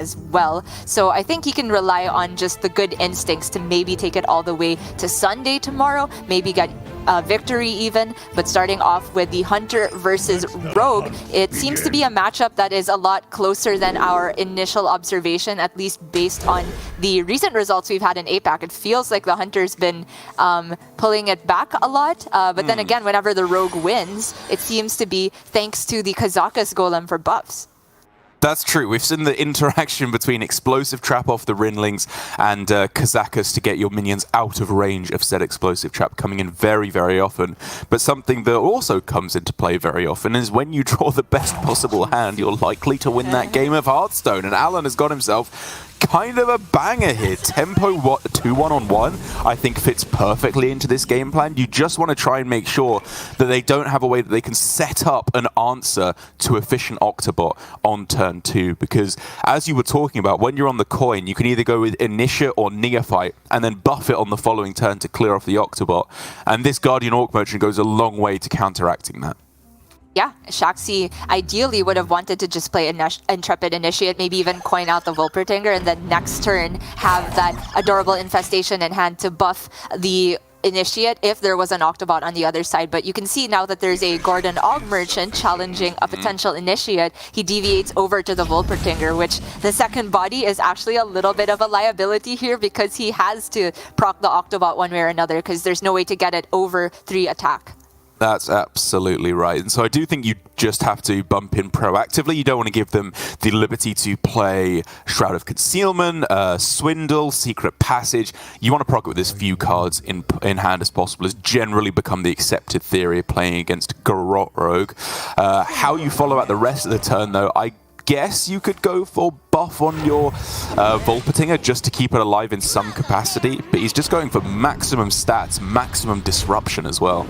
as well. So I think he can rely on just the good instincts to maybe take it all the way to Sunday tomorrow, maybe get a victory even. But starting off with the Hunter versus Rogue, it seems to be a matchup that is a lot closer than our initial observation, at least based on the recent results we've had in APAC. It feels like the Hunter's been pulling it back a lot, but then again, whenever the Rogue wins, it seems to be thanks to the Kazakus Golem for buffs. That's true. We've seen the interaction between Explosive Trap off the Rinlings and Kazakus to get your minions out of range of said Explosive Trap coming in very, very often. But something that also comes into play very often is when you draw the best possible hand, you're likely to win that game of Hearthstone. And Alan has got himself kind of a banger here. Tempo 2 1-on-1 I think fits perfectly into this game plan. You just want to try and make sure that they don't have a way that they can set up an answer to Efficient Octobot on turn 2, because as you were talking about, when you're on the coin, you can either go with Initiate or Neophyte and then buff it on the following turn to clear off the Octobot, and this Guardian Orc Merchant goes a long way to counteracting that. Yeah, Shaxy ideally would have wanted to just play Intrepid Initiate, maybe even coin out the Volpertinger, and then next turn have that adorable Infestation in hand to buff the Initiate if there was an Octobot on the other side. But you can see now that there's a Gordon Og Merchant challenging a potential Initiate, he deviates over to the Volpertinger, which the second body is actually a little bit of a liability here because he has to proc the Octobot one way or another because there's no way to get it over 3 attack. That's absolutely right. And so I do think you just have to bump in proactively. You don't want to give them the liberty to play Shroud of Concealment, Swindle, Secret Passage. You want to proc it with as few cards in hand as possible. Has generally become the accepted theory of playing against Garrot Rogue. How you follow out the rest of the turn, though, I guess you could go for buff on your Volpertinger just to keep it alive in some capacity, but he's just going for maximum stats, maximum disruption as well.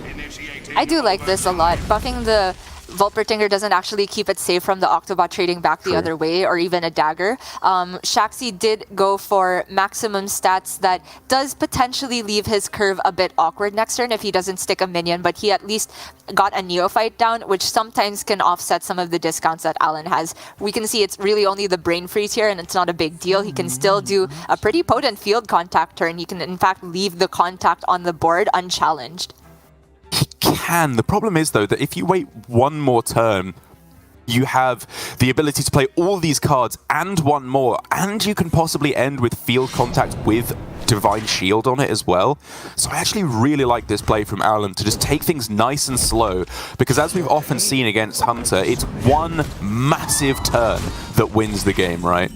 I do like this a lot. Buffing the Volpertinger doesn't actually keep it safe from the Octobot trading back the other way, or even a dagger. Shaxy did go for maximum stats that does potentially leave his curve a bit awkward next turn if he doesn't stick a minion, but he at least got a Neophyte down, which sometimes can offset some of the discounts that Alan has. We can see it's really only the Brain Freeze here, and it's not a big deal. He can still do a pretty potent field contact turn. He can, in fact, leave the contact on the board unchallenged. He can. The problem is, though, that if you wait one more turn, you have the ability to play all these cards and one more, and you can possibly end with field contact with Divine Shield on it as well. So I actually really like this play from Alan to just take things nice and slow, because as we've often seen against Hunter, it's one massive turn that wins the game, right?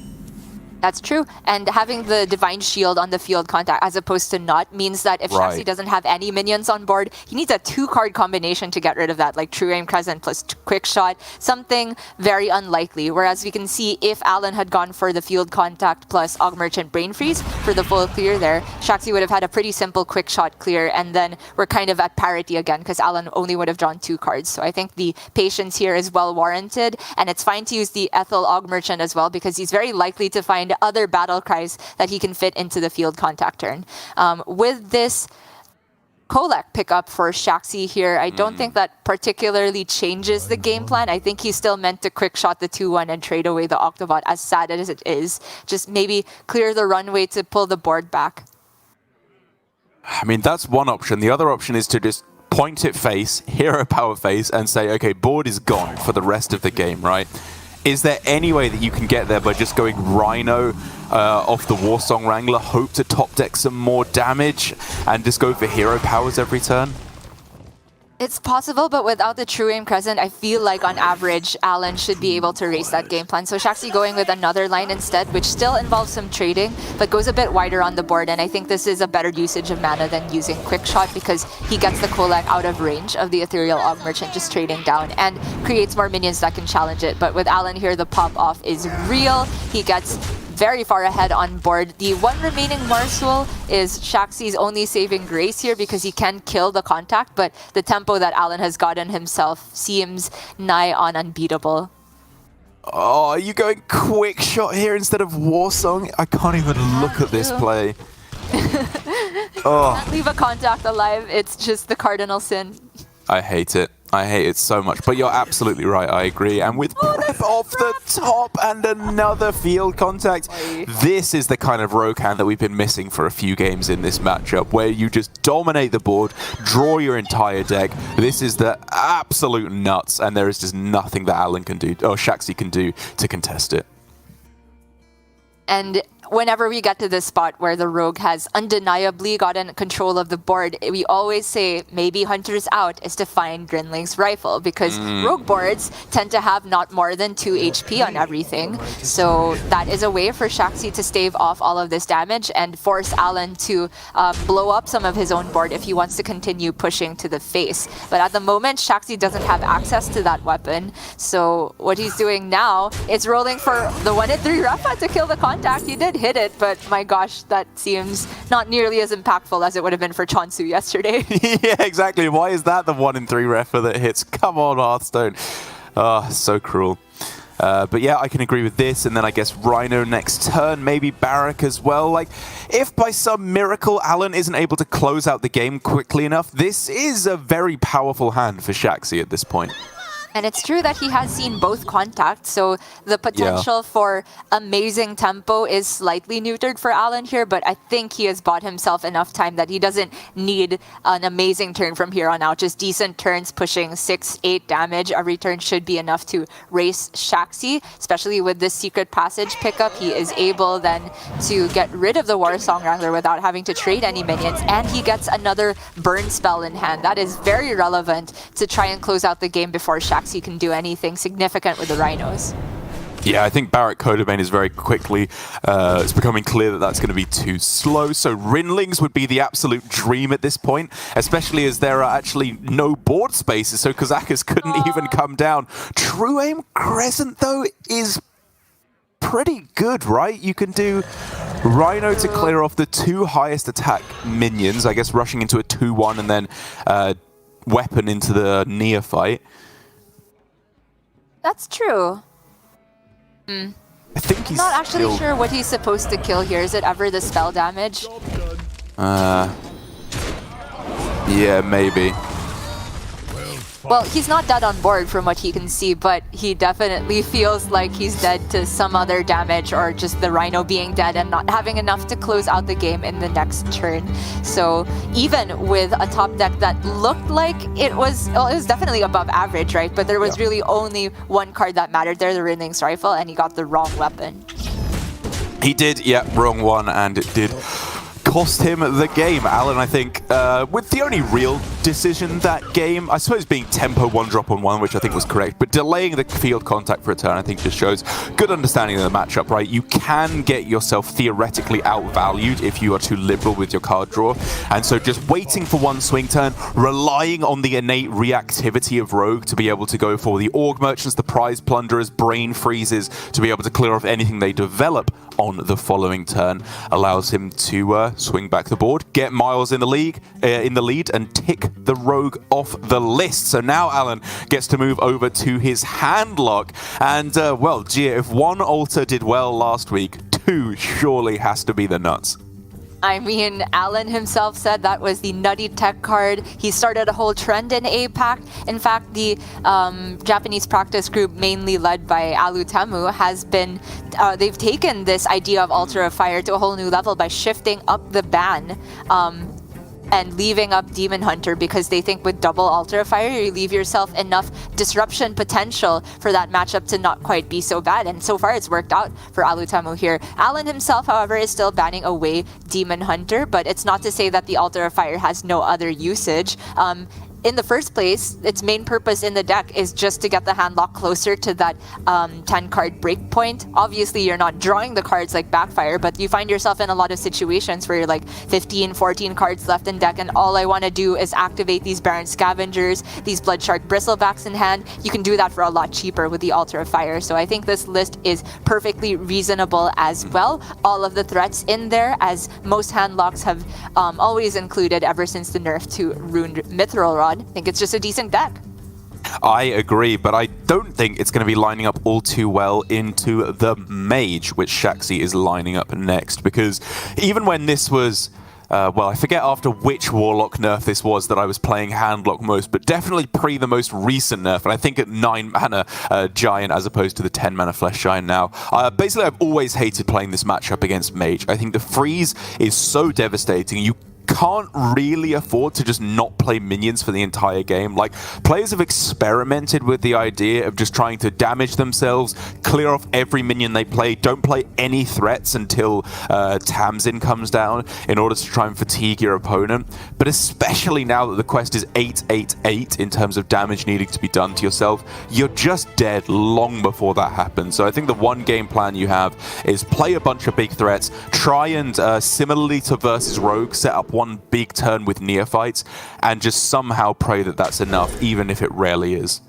That's true, and having the Divine Shield on the field contact as opposed to not means that if Shaxy doesn't have any minions on board, he needs a 2-card combination to get rid of that, like True Aim Crescent plus Quick Shot, something very unlikely. Whereas we can see if Alan had gone for the field contact plus Og Merchant Brain Freeze for the full clear there, Shaxy would have had a pretty simple Quick Shot clear, and then we're kind of at parity again because Alan only would have drawn 2 cards. So I think the patience here is well warranted, and it's fine to use the Ethel Og Merchant as well because he's very likely to find other battle cries that he can fit into the field contact turn. With this Kolek pickup for Shaxy here, I don't think that particularly changes the game plan. I think he's still meant to quick shot the 2-1 and trade away the Octobot, as sad as it is. Just maybe clear the runway to pull the board back. I mean, that's one option. The other option is to just point it face, hero power face, and say, okay, board is gone for the rest of the game, right? Is there any way that you can get there by just going Rhino off the Warsong Wrangler, hope to top deck some more damage, and just go for hero powers every turn? It's possible, but without the True Aim Crescent, I feel like on average, Alan should be able to race that game plan. So Shaxy going with another line instead, which still involves some trading, but goes a bit wider on the board. And I think this is a better usage of mana than using Quick Shot because he gets the Kolek out of range of the Ethereal Og Merchant just trading down and creates more minions that can challenge it. But with Alan here, the pop-off is real. He gets very far ahead on board. The one remaining Marsual is Shaxy's only saving grace here because he can kill the contact, but the tempo that Alan has gotten himself seems nigh on unbeatable. Oh, are you going Quick Shot here instead of Warsong? I can't even look at this play. Can't leave a contact alive, it's just the cardinal sin. I hate it. I hate it so much, but you're absolutely right, I agree. And with Prep off the top and another field contact, this is the kind of rogue hand that we've been missing for a few games in this matchup, where you just dominate the board, draw your entire deck. This is the absolute nuts, and there is just nothing that Alan can do, or Shaxy can do, to contest it. And whenever we get to this spot where the rogue has undeniably gotten control of the board, we always say maybe Hunter's out is to find Grinling's Rifle, because rogue boards tend to have not more than 2 HP on everything. So that is a way for Shaxy to stave off all of this damage and force Alan to blow up some of his own board if he wants to continue pushing to the face. But at the moment, Shaxy doesn't have access to that weapon. So what he's doing now is rolling for the 1-3 Refa to kill the contact. He did hit it, but my gosh, that seems not nearly as impactful as it would have been for Chonsu yesterday. Yeah, exactly. Why is that the 1-3 Refa that hits? Come on, Hearthstone. Oh, so cruel. But yeah, I can agree with this, and then I guess Rhino next turn, maybe Barak as well. Like, if by some miracle Alan isn't able to close out the game quickly enough, this is a very powerful hand for Shaxy at this point. And it's true that he has seen both contacts, so the potential for amazing tempo is slightly neutered for Alan here, but I think he has bought himself enough time that he doesn't need an amazing turn from here on out. Just decent turns pushing 6-8 damage. Every turn should be enough to race Shaxy, especially with this Secret Passage pickup. He is able then to get rid of the War Song Wrangler without having to trade any minions, and he gets another burn spell in hand. That is very relevant to try and close out the game before Shaxy can do anything significant with the Rhinos. Yeah, I think Barak Kodabane is very quickly, it's becoming clear that that's going to be too slow. So Rinlings would be the absolute dream at this point, especially as there are actually no board spaces, so Kazakas couldn't even come down. True Aim Crescent, though, is pretty good, right? You can do Rhino to clear off the 2 highest attack minions, I guess rushing into a 2-1 and then weapon into the Neophyte. That's true. I think he's not actually sure what he's supposed to kill here. Is it ever the spell damage? Yeah, maybe. Well, he's not dead on board from what he can see, but he definitely feels like he's dead to some other damage, or just the Rhino being dead and not having enough to close out the game in the next turn. So even with a top deck that looked like it was definitely above average, right? But there was really only one card that mattered there, the Rinling's Rifle, and he got the wrong weapon. He did, yeah, wrong one, and it did cost him the game. Alan, I think, with the only real decision that game, I suppose being tempo 1-drop on 1, which I think was correct, but delaying the field contact for a turn, I think just shows good understanding of the matchup, right? You can get yourself theoretically outvalued if you are too liberal with your card draw, and so just waiting for one swing turn, relying on the innate reactivity of Rogue to be able to go for the Org Merchants, the Prize Plunderers, Brain Freezes, to be able to clear off anything they develop on the following turn, allows him to swing back the board, get Miles in the lead, and tick the Rogue off the list. So now Alan gets to move over to his Handlock, and well, gee, if one altar did well last week, 2 surely has to be the nuts. I mean, Alan himself said that was the nutty tech card. He started a whole trend in APAC. In fact, the Japanese practice group, mainly led by Alutemu, has been, they've taken this idea of Altar of Fire to a whole new level by shifting up the ban and leaving up Demon Hunter, because they think with double Altar of Fire, you leave yourself enough disruption potential for that matchup to not quite be so bad. And so far, it's worked out for Alutemu here. Alan himself, however, is still banning away Demon Hunter, but it's not to say that the Altar of Fire has no other usage. In the first place, its main purpose in the deck is just to get the Handlock closer to that 10-card breakpoint. Obviously, you're not drawing the cards like Backfire, but you find yourself in a lot of situations where you're like 15, 14 cards left in deck, and all I want to do is activate these Baron Scavengers, these Bloodshark Bristlebacks in hand. You can do that for a lot cheaper with the Altar of Fire. So I think this list is perfectly reasonable as well. All of the threats in there, as most Handlocks have always included ever since the nerf to Ruined Mithril Rod. I think it's just a decent deck. I agree, but I don't think it's going to be lining up all too well into the Mage, which Shaxy is lining up next, because even when this was well, I forget after which Warlock nerf this was that I was playing Handlock most, but definitely pre the most recent nerf, and I think at 9 mana Giant as opposed to the 10 mana Flesh Giant now. Basically, I've always hated playing this matchup against Mage. I think the freeze is so devastating. You can't really afford to just not play minions for the entire game. Like, players have experimented with the idea of just trying to damage themselves, clear off every minion they play, don't play any threats until Tamsin comes down in order to try and fatigue your opponent. But especially now that the quest is 888 in terms of damage needing to be done to yourself, you're just dead long before that happens. So I think the one game plan you have is play a bunch of big threats, try and similarly to versus Rogue, set up one big turn with Neophytes, and just somehow pray that that's enough, even if it rarely is.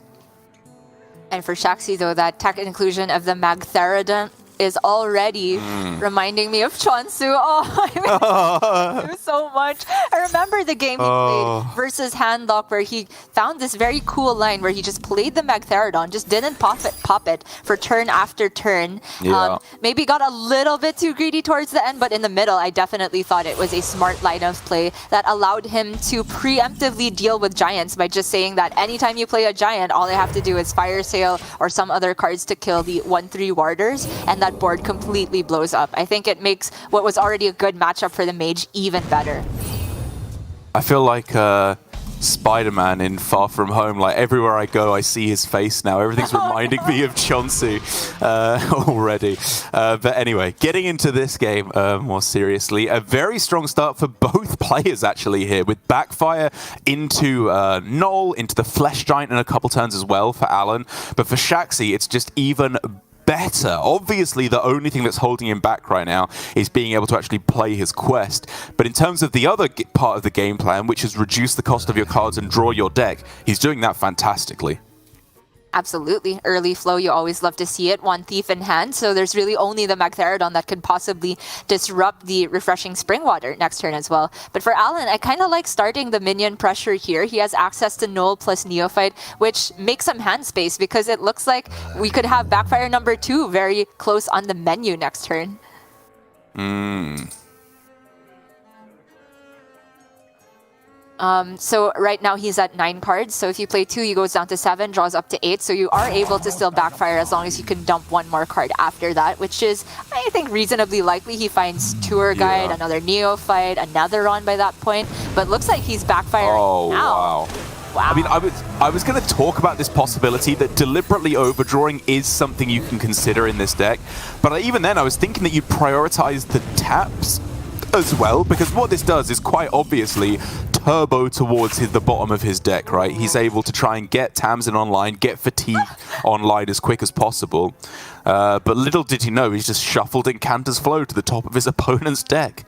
And for Shaxy, though, that tech inclusion of the Magtheridon is already reminding me of Chonsu. Oh, I miss him so much. I remember the game he played versus Handlock, where he found this very cool line where he just played the Magtheridon, just didn't pop it for turn after turn. Yeah. Maybe got a little bit too greedy towards the end, but in the middle, I definitely thought it was a smart line of play that allowed him to preemptively deal with Giants by just saying that anytime you play a Giant, all I have to do is Fire Sale or some other cards to kill the 1/3 Warders, and that board completely blows up. I think it makes what was already a good matchup for the Mage even better. I feel like Spider-Man in Far From Home. Like, everywhere I go, I see his face now. Everything's reminding me of Chonsu already. But anyway, getting into this game more seriously, a very strong start for both players actually here, with Backfire into Null, into the Flesh Giant in a couple turns as well for Alan. But for Shaxy, it's just even better. Obviously, the only thing that's holding him back right now is being able to actually play his quest. But in terms of the other part of the game plan, which is reduce the cost of your cards and draw your deck, he's doing that fantastically. Absolutely. Early flow, you always love to see it. One Thief in hand, so there's really only the Magtheridon that could possibly disrupt the Refreshing Springwater next turn as well. But for Alan, I kind of like starting the minion pressure here. He has access to Null plus Neophyte, which makes some hand space because it looks like we could have Backfire number 2 very close on the menu next turn. So right now he's at 9 cards, so if you play 2, he goes down to 7, draws up to 8, so you are able to still Backfire as long as you can dump 1 more card after that, which is, I think, reasonably likely. He finds Tour Guide, another Neophyte, another Ron by that point, but looks like he's Backfiring now. Wow. I mean, I was going to talk about this possibility that deliberately overdrawing is something you can consider in this deck, but even then I was thinking that you'd prioritize the taps as well, because what this does is quite obviously turbo towards the bottom of his deck, right? He's able to try and get Tamsin online, get Fatigue online as quick as possible. But little did he know, he's just shuffled Incanter's Flow to the top of his opponent's deck.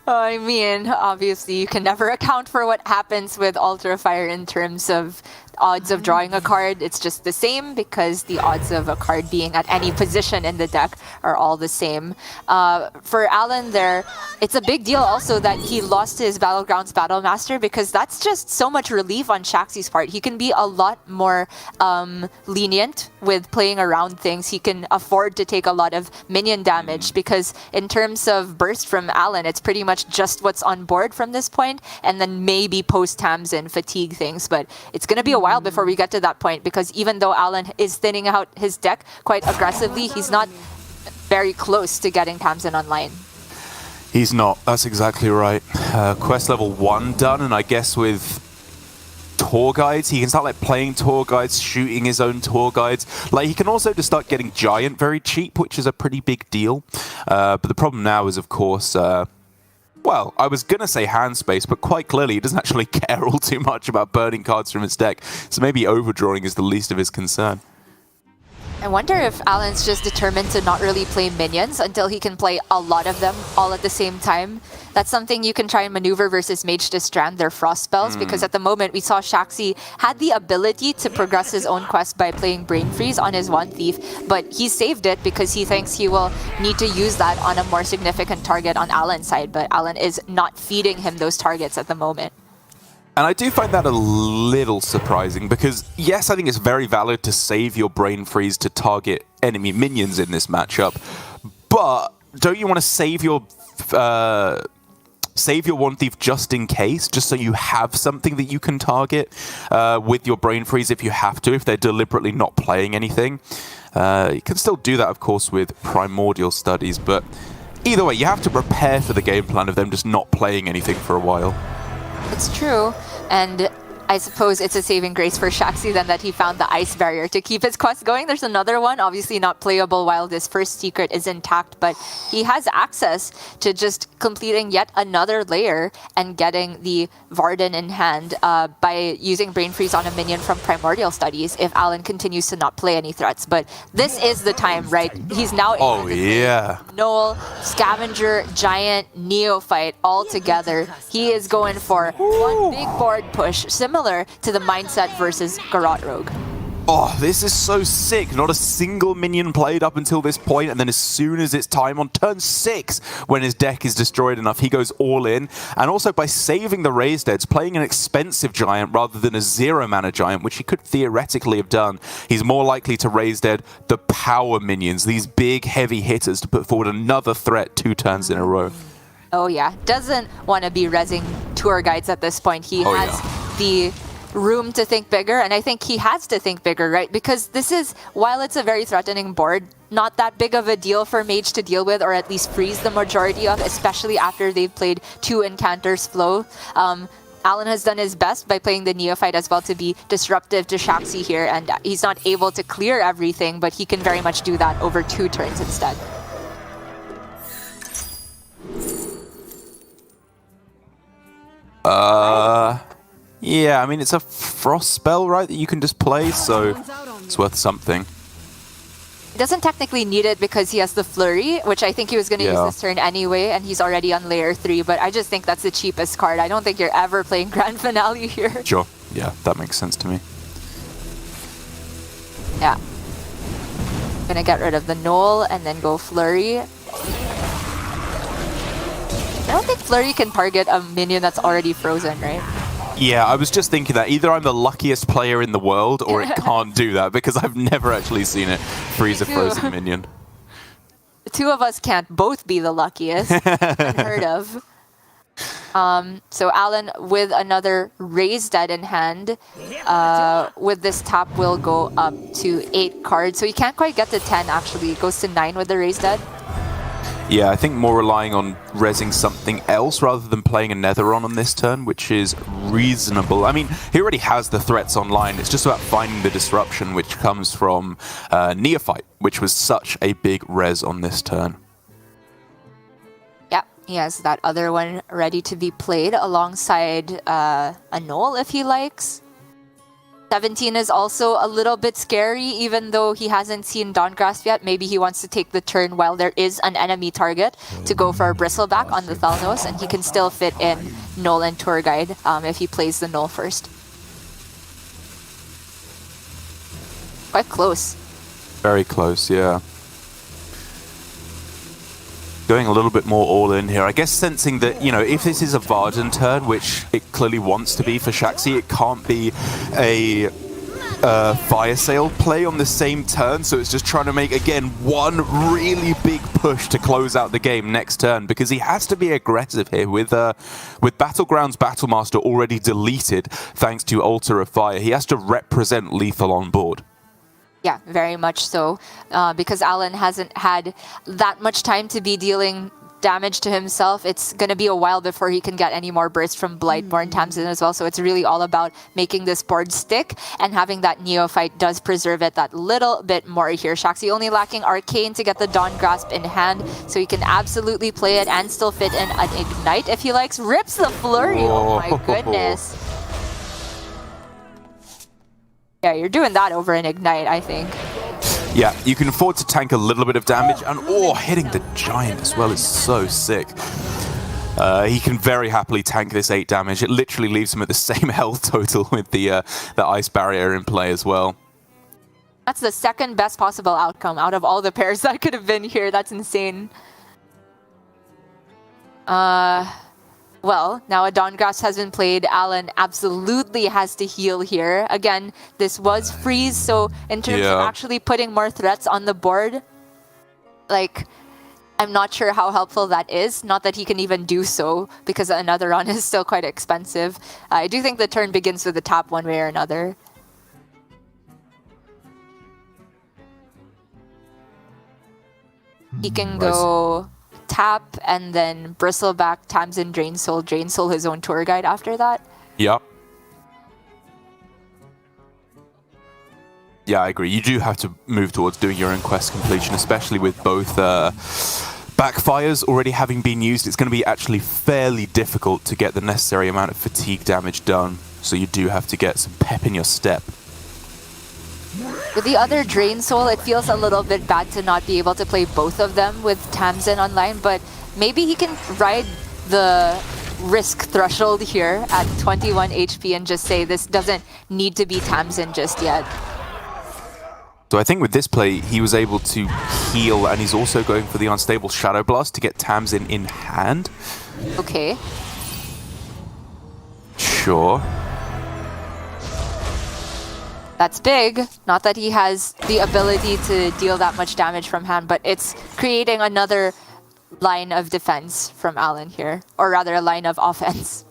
I mean, obviously you can never account for what happens with Ultra Fire in terms of odds of drawing a card. It's just the same because the odds of a card being at any position in the deck are all the same. For Alan there, it's a big deal also that he lost his Battlegrounds Battlemaster, because that's just so much relief on Shaxy's part. He can be a lot more lenient with playing around things. He can afford to take a lot of minion damage because in terms of burst from Alan, it's pretty much just what's on board from this point, and then maybe post Tamsin fatigue things, but it's going to be a while before we get to that point, because even though Alan is thinning out his deck quite aggressively, he's not very close to getting Tamsin online. He's not. That's exactly right. Quest level 1 done, and I guess with tour guides, he can start like playing tour guides, shooting his own tour guides. Like, he can also just start getting Giant very cheap, which is a pretty big deal. But the problem now is, of course, well, I was going to say hand space, but quite clearly he doesn't actually care all too much about burning cards from his deck. So maybe overdrawing is the least of his concern. I wonder if Alan's just determined to not really play minions until he can play a lot of them all at the same time. That's something you can try and maneuver versus Mage to strand their frost spells, because at the moment we saw Shaxy had the ability to progress his own quest by playing Brain Freeze on his One Thief, but he saved it because he thinks he will need to use that on a more significant target on Alan's side, but Alan is not feeding him those targets at the moment. And I do find that a little surprising because, yes, I think it's very valid to save your Brain Freeze to target enemy minions in this matchup, but don't you want to save your save your One Thief just in case, just so you have something that you can target with your Brain Freeze if you have to, if they're deliberately not playing anything. You can still do that, of course, with Primordial Studies, but either way, you have to prepare for the game plan of them just not playing anything for a while. It's true, and I suppose it's a saving grace for Shaxy then that he found the ice barrier to keep his quest going. There's another one, obviously not playable while this first secret is intact, but he has access to just completing yet another layer and getting the Varden in hand by using Brain Freeze on a minion from Primordial Studies if Alan continues to not play any threats. But this is the time, right? He's now able to play Null, Scavenger, Giant, Neophyte all together. He is going for one big board push, similar to the mindset versus Garrote Rogue. Oh, this is so sick. Not a single minion played up until this point, and then as soon as it's time on turn 6, when his deck is destroyed enough, he goes all in. And also by saving the Raised Deads, playing an expensive Giant rather than a 0-mana Giant, which he could theoretically have done, he's more likely to Raise Dead the power minions, these big, heavy hitters to put forward another threat 2 turns in a row. Oh yeah, doesn't want to be rezzing tour guides at this point. He has the room to think bigger, and I think he has to think bigger, right? Because this is, while it's a very threatening board, not that big of a deal for Mage to deal with, or at least freeze the majority of, especially after they've played 2 Incanters flow. Alan has done his best by playing the Neophyte as well to be disruptive to Shaxy here, and he's not able to clear everything, but he can very much do that over 2 turns instead. Yeah, I mean, it's a frost spell, right, that you can just play, so it's worth something. He doesn't technically need it because he has the Flurry, which I think he was going to use this turn anyway, and he's already on layer 3, but I just think that's the cheapest card. I don't think you're ever playing Grand Finale here. Sure, yeah, that makes sense to me. Yeah. Gonna get rid of the Null and then go Flurry. I don't think Flurry can target a minion that's already frozen, right? Yeah, I was just thinking that either I'm the luckiest player in the world or it can't do that, because I've never actually seen it freeze a frozen minion. The 2 of us can't both be the luckiest. Unheard of. So Alan with another Raised Dead in hand. With this tap will go up to 8 cards. So he can't quite get to 10 actually. It goes to 9 with the Raised Dead. Yeah, I think more relying on rezzing something else rather than playing a Netheron on this turn, which is reasonable. I mean, he already has the threats online. It's just about finding the disruption, which comes from Neophyte, which was such a big res on this turn. Yeah, he has that other one ready to be played alongside a Null if he likes. 17 is also a little bit scary, even though he hasn't seen Dawn Grasp yet. Maybe he wants to take the turn while there is an enemy target to go for a Bristleback on the Thalnos, and he can still fit in Null and Tour Guide if he plays the Null first. Quite close. Very close, yeah. Going a little bit more all in here. I guess sensing that, you know, if this is a Varden turn, which it clearly wants to be for Shaxy, it can't be a Fire Sale play on the same turn, so it's just trying to make, again, one really big push to close out the game next turn, because he has to be aggressive here with Battlegrounds Battlemaster already deleted thanks to Altar of Fire. He has to represent lethal on board. Yeah, very much so, because Alan hasn't had that much time to be dealing damage to himself. It's going to be a while before he can get any more bursts from Blightborn Tamsin as well, so it's really all about making this board stick, and having that Neophyte does preserve it that little bit more here. Shaxy only lacking Arcane to get the Dawn Grasp in hand, so he can absolutely play it and still fit in an Ignite if he likes. Rips the Flurry, oh my goodness. Yeah, you're doing that over an Ignite, I think. Yeah, you can afford to tank a little bit of damage, and hitting the Giant as well is so sick. He can very happily tank this 8 damage. It literally leaves him at the same health total with the Ice Barrier in play as well. That's the second best possible outcome out of all the pairs that could have been here. That's insane. Well, now a Dawn Grasp has been played. Alan absolutely has to heal here. Again, this was freeze, so in terms of actually putting more threats on the board, like, I'm not sure how helpful that is. Not that he can even do so, because another run is still quite expensive. I do think the turn begins with a tap one way or another. He can go tap and then Bristleback, Tamsin, Drain Soul his own tour guide after that. Yep. Yeah, I agree. You do have to move towards doing your own quest completion, especially with both backfires already having been used. It's going to be actually fairly difficult to get the necessary amount of fatigue damage done, so you do have to get some pep in your step. With the other Drain Soul, it feels a little bit bad to not be able to play both of them with Tamsin online, but maybe he can ride the risk threshold here at 21 HP and just say this doesn't need to be Tamsin just yet. So I think with this play, he was able to heal, and he's also going for the unstable Shadow Blast to get Tamsin in hand. Okay. Sure. That's big. Not that he has the ability to deal that much damage from hand, but it's creating another line of defense from Alan here. Or rather, a line of offense.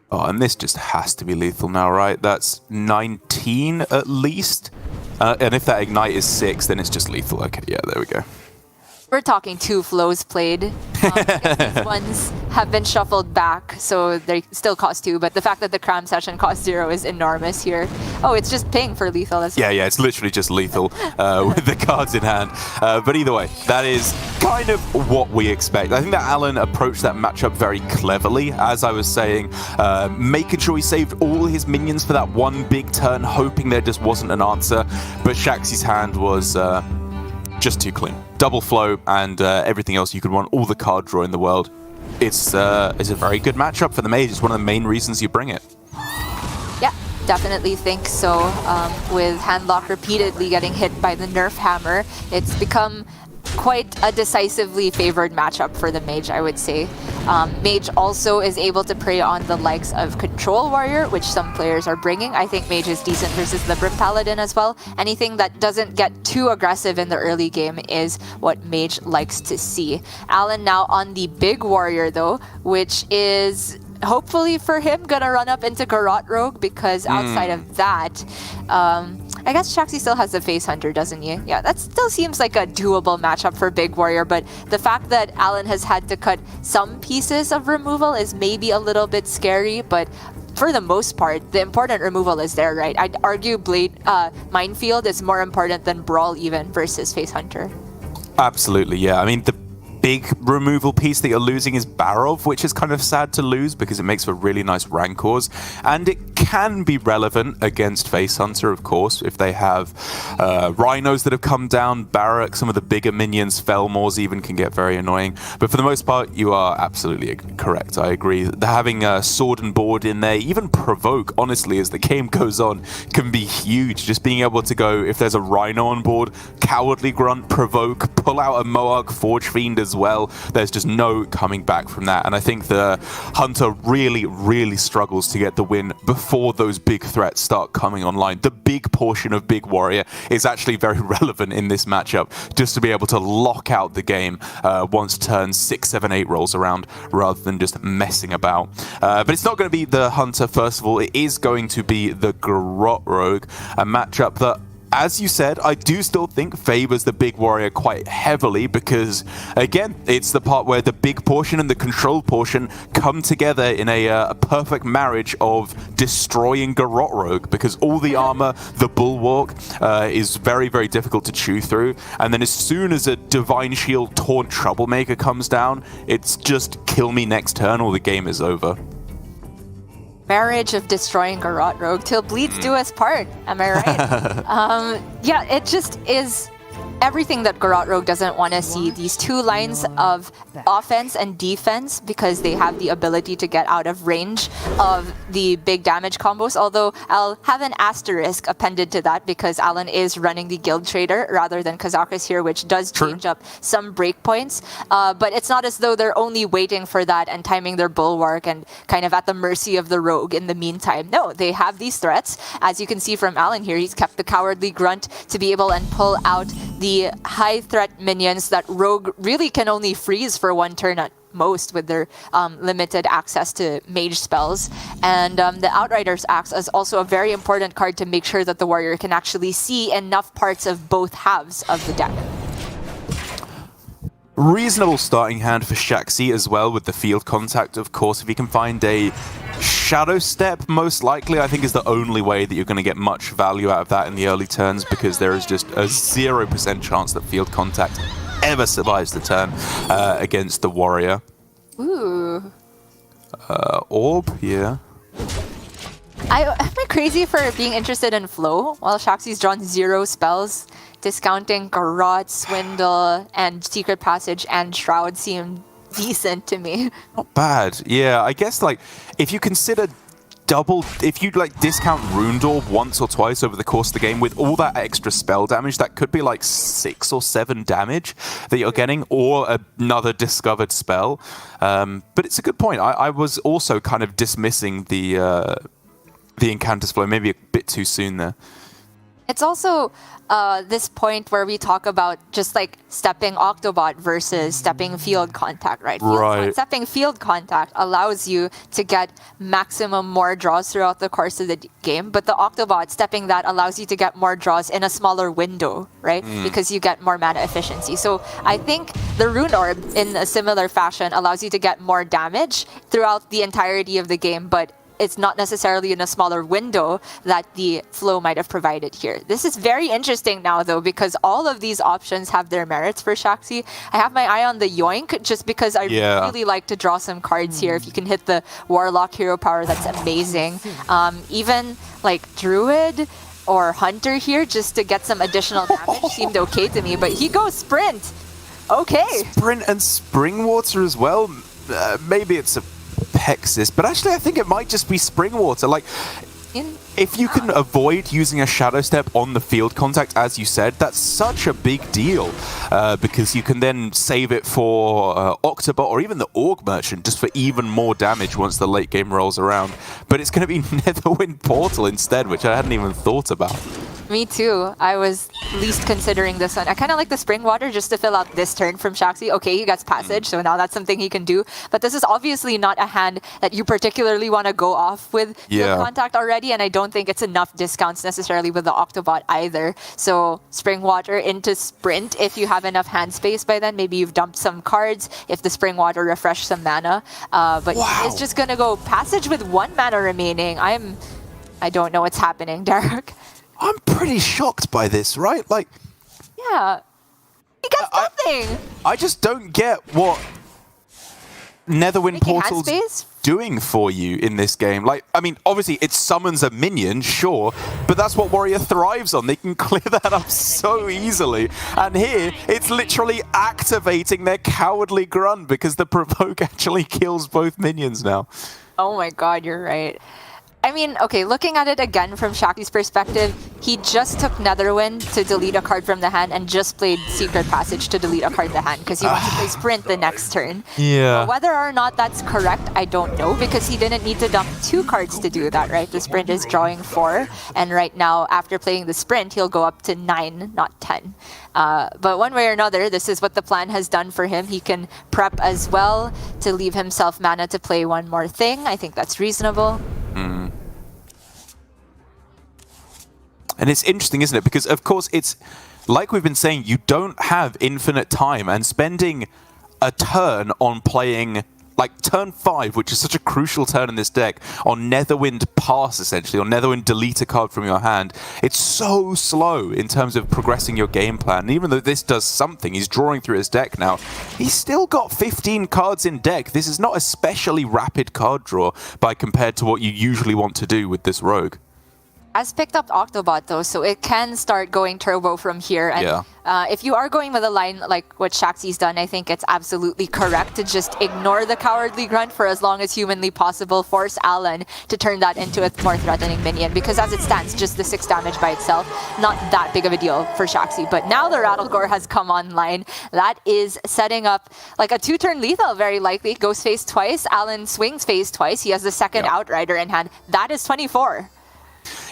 Oh, and this just has to be lethal now, right? That's 19 at least. And if that Ignite is 6, then it's just lethal. Okay, yeah, there we go. We're talking 2 flows played. These ones have been shuffled back, so they still cost 2, but the fact that the cram session cost 0 is enormous here. Oh, it's just paying for lethal. Yeah, it's literally just lethal with the cards in hand. But either way, that is kind of what we expect. I think that Alan approached that matchup very cleverly, as I was saying, making sure he saved all his minions for that one big turn, hoping there just wasn't an answer. But Shaxy's hand was just too clean. Double flow and everything else you could want, all the card draw in the world. It's a very good matchup for the Mage. It's one of the main reasons you bring it. Yeah, definitely think so. With Handlock repeatedly getting hit by the Nerf hammer, it's become quite a decisively favored matchup for the Mage, I would say. Mage also is able to prey on the likes of Control Warrior, which some players are bringing. I think Mage is decent versus Libram Paladin as well. Anything that doesn't get too aggressive in the early game is what Mage likes to see. Alan now on the Big Warrior though, which is hopefully for him gonna run up into Garrote Rogue, because outside of that, I guess Shaxy still has the Face Hunter, doesn't he? Yeah, that still seems like a doable matchup for Big Warrior, but the fact that Alan has had to cut some pieces of removal is maybe a little bit scary, but for the most part, the important removal is there, right? I'd argue Minefield is more important than Brawl even versus Face Hunter. Absolutely, yeah. I mean, the big removal piece that you're losing is Barov, which is kind of sad to lose because it makes for really nice Rancors, and it can be relevant against Face Hunter, of course, if they have Rhinos that have come down, Barrack, some of the bigger minions, Felmors even can get very annoying. But for the most part, you are absolutely correct. I agree. Having Sword and Board in there, even Provoke, honestly, as the game goes on, can be huge. Just being able to go, if there's a Rhino on board, Cowardly Grunt, Provoke, pull out a Moarg Forge Fiend as well. There's just no coming back from that. And I think the Hunter really, really struggles to get the win before those big threats start coming online. The big portion of Big Warrior is actually very relevant in this matchup, just to be able to lock out the game once turn 6, 7, 8 rolls around, rather than just messing about. But it's not going to be the Hunter, first of all. It is going to be the Garrote Rogue, a matchup that, as you said, I do still think favors the Big Warrior quite heavily because, again, it's the part where the big portion and the controlled portion come together in a perfect marriage of destroying Garrote Rogue, because all the armor, the Bulwark, is very, very difficult to chew through. And then as soon as a Divine Shield Taunt Troublemaker comes down, it's just kill me next turn or the game is over. Marriage of destroying Garrote Rogue till bleeds do us part. Am I right? Yeah, it just is everything that Garrote Rogue doesn't want to see. These two lines of offense and defense, because they have the ability to get out of range of the big damage combos, although I'll have an asterisk appended to that because Alan is running the Guild Trader rather than Kazakus here, which does change up some breakpoints. But it's not as though they're only waiting for that and timing their Bulwark and kind of at the mercy of the Rogue in the meantime. No, they have these threats. As you can see from Alan here, he's kept the Cowardly Grunt to be able and pull out the high threat minions that Rogue really can only freeze for one turn at most with their limited access to mage spells. And the Outrider's Axe is also a very important card to make sure that the warrior can actually see enough parts of both halves of the deck. Reasonable starting hand for Shaxy as well with the field contact, of course. If you can find a Shadow Step, most likely, I think is the only way that you're going to get much value out of that in the early turns, because there is just a 0% chance that field contact ever survives the turn against the warrior. Ooh. Orb, yeah. Am I crazy for being interested in Flow while Shaxy's drawn 0 spells? Discounting Garrote, Swindle, and Secret Passage and Shroud seem decent to me. Not bad. Yeah, I guess like if you consider if you like discount Runed Orb once or twice over the course of the game with all that extra spell damage, that could be like 6 or 7 damage that you're getting, or another discovered spell. But it's a good point. I was also kind of dismissing the Incantus Flow maybe a bit too soon there. It's also this point where we talk about just like stepping Octobot versus stepping field contact, right? Stepping field contact allows you to get maximum more draws throughout the course of the game, but the Octobot stepping that allows you to get more draws in a smaller window, right? Because you get more mana efficiency. So I think the Rune Orb in a similar fashion allows you to get more damage throughout the entirety of the game, but it's not necessarily in a smaller window that the Flow might have provided here. This is very interesting now, though, because all of these options have their merits for Shaxy. I have my eye on the Yoink just because I really like to draw some cards here. If you can hit the Warlock hero power, that's amazing. Even like Druid or Hunter here just to get some additional damage seemed okay to me, but he goes Sprint. Okay. Sprint and Springwater as well. Maybe it's a Pexis, but actually I think it might just be Springwater. Like, if you can avoid using a Shadow Step on the field contact, as you said, that's such a big deal, because you can then save it for Octobot or even the Org Merchant just for even more damage once the late game rolls around. But it's going to be Netherwind Portal instead, which I hadn't even thought about. Me too. I was least considering this one. I kind of like the Springwater just to fill out this turn from Shaxy. Okay, he gets Passage, so now that's something he can do. But this is obviously not a hand that you particularly want to go off with field contact already, and I don't think it's enough discounts necessarily with the Octobot either. So Springwater into Sprint if you have enough hand space by then. Maybe you've dumped some cards if the Springwater refresh some mana. But it's just going to go Passage with 1 mana remaining. I don't know what's happening, Derek. I'm pretty shocked by this, right? Like, yeah, he gets nothing. I just don't get what Netherwind Portal's doing for you in this game. Like, I mean, obviously it summons a minion, sure, but that's what Warrior thrives on. They can clear that up so easily. And here, it's literally activating their Cowardly Grunt because the Provoke actually kills both minions now. Oh my god, you're right. I mean, okay, looking at it again from Shaxy's perspective, he just took Netherwind to delete a card from the hand and just played Secret Passage to delete a card in the hand because he wants to play Sprint the next turn. Yeah. But whether or not that's correct, I don't know, because he didn't need to dump 2 cards to do that, right? The Sprint is drawing 4, and right now, after playing the Sprint, he'll go up to 9, not 10. But one way or another, this is what the plan has done for him. He can prep as well to leave himself mana to play one more thing. I think that's reasonable. And it's interesting, isn't it? Because, of course, it's like we've been saying, you don't have infinite time, and spending a turn on playing, like, turn 5, which is such a crucial turn in this deck, on Netherwind Pass, essentially, or Netherwind delete a card from your hand, it's so slow in terms of progressing your game plan. And even though this does something, he's drawing through his deck now, he's still got 15 cards in deck. This is not especially rapid card draw compared to what you usually want to do with this rogue. Has picked up Octobot though, so it can start going turbo from here. And if you are going with a line like what Shaxy's done, I think it's absolutely correct to just ignore the Cowardly Grunt for as long as humanly possible. Force Alan to turn that into a more threatening minion, because as it stands, just the 6 damage by itself, not that big of a deal for Shaxy. But now the Rattle Gore has come online. That is setting up like a 2-turn lethal, very likely. Goes face twice, Alan swings face twice. He has the second Outrider in hand. That is 24.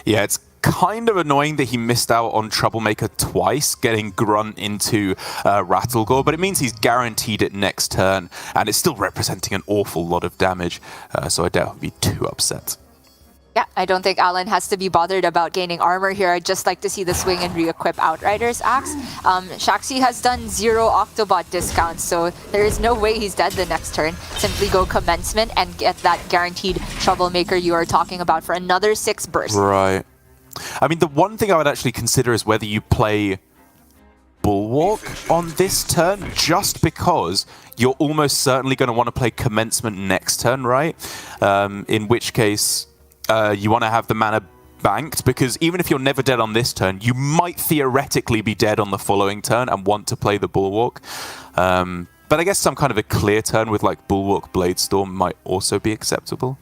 Yeah, it's kind of annoying that he missed out on Troublemaker twice, getting Grunt into Rattle Gore, but it means he's guaranteed it next turn, and it's still representing an awful lot of damage, so I doubt he'll be too upset. Yeah, I don't think Alan has to be bothered about gaining armor here. I'd just like to see the swing and re-equip Outrider's Axe. Shaxy has done 0 Octobot discounts, so there is no way he's dead the next turn. Simply go Commencement and get that guaranteed Troublemaker you are talking about for another 6 bursts. Right. I mean, the one thing I would actually consider is whether you play Bulwark on this turn, just because you're almost certainly going to want to play Commencement next turn, right? In which case... you want to have the mana banked, because even if you're never dead on this turn, you might theoretically be dead on the following turn and want to play the Bulwark. But I guess some kind of a clear turn with like Bulwark Bladestorm might also be acceptable.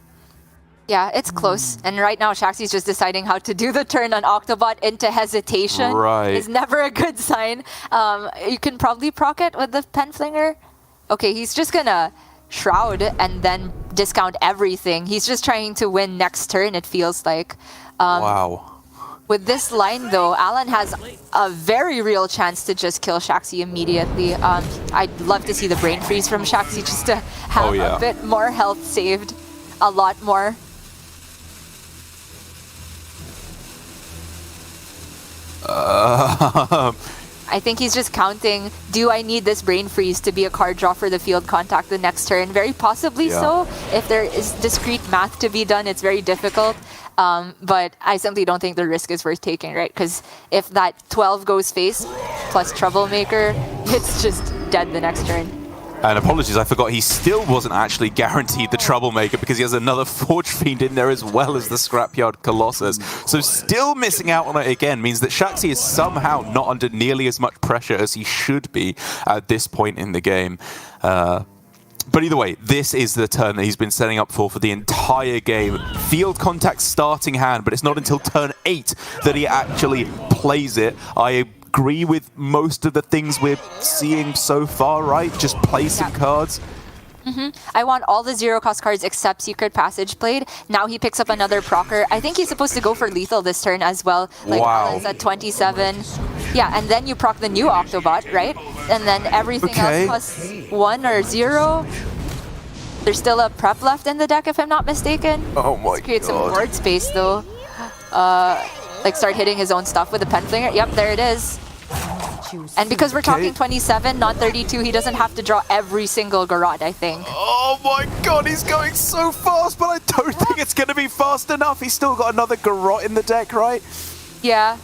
Yeah, it's close. And right now, Shaxy's just deciding how to do the turn on Octobot into hesitation. Right. Is never a good sign. You can probably proc it with the Penflinger. Okay, he's just gonna Shroud and then discount everything. He's just trying to win next turn, it feels like. Wow. With this line, though, Alan has a very real chance to just kill Shaxy immediately. I'd love to see the Brain Freeze from Shaxy just to have a bit more health saved. A lot more. I think he's just counting, do I need this Brain Freeze to be a card draw for the field contact the next turn? Very possibly so. If there is discrete math to be done, it's very difficult. But I simply don't think the risk is worth taking, right? Because if that 12 goes face plus Troublemaker, it's just dead the next turn. And apologies, I forgot he still wasn't actually guaranteed the Troublemaker because he has another Forge Fiend in there as well as the Scrapyard Colossus. So still missing out on it again means that Shaxy is somehow not under nearly as much pressure as he should be at this point in the game. But either way, this is the turn that he's been setting up for the entire game. Field contact starting hand, but it's not until turn 8 that he actually plays it. I agree with most of the things we're seeing so far, right? Just play some cards. I want all the 0-cost cards except Secret Passage played. Now he picks up another procker. I think he's supposed to go for lethal this turn as well. Like Alan's at 27. Yeah, and then you proc the new Octobot, right? And then everything else plus 1 or 0. There's still a prep left in the deck if I'm not mistaken. Oh my god. Create some board space though. Like start hitting his own stuff with the Penflinger. Yep, there it is. And because we're talking 27, not 32, he doesn't have to draw every single Garrote, I think. Oh my god, he's going so fast, but I don't think it's going to be fast enough. He's still got another Garrote in the deck, right? Yeah.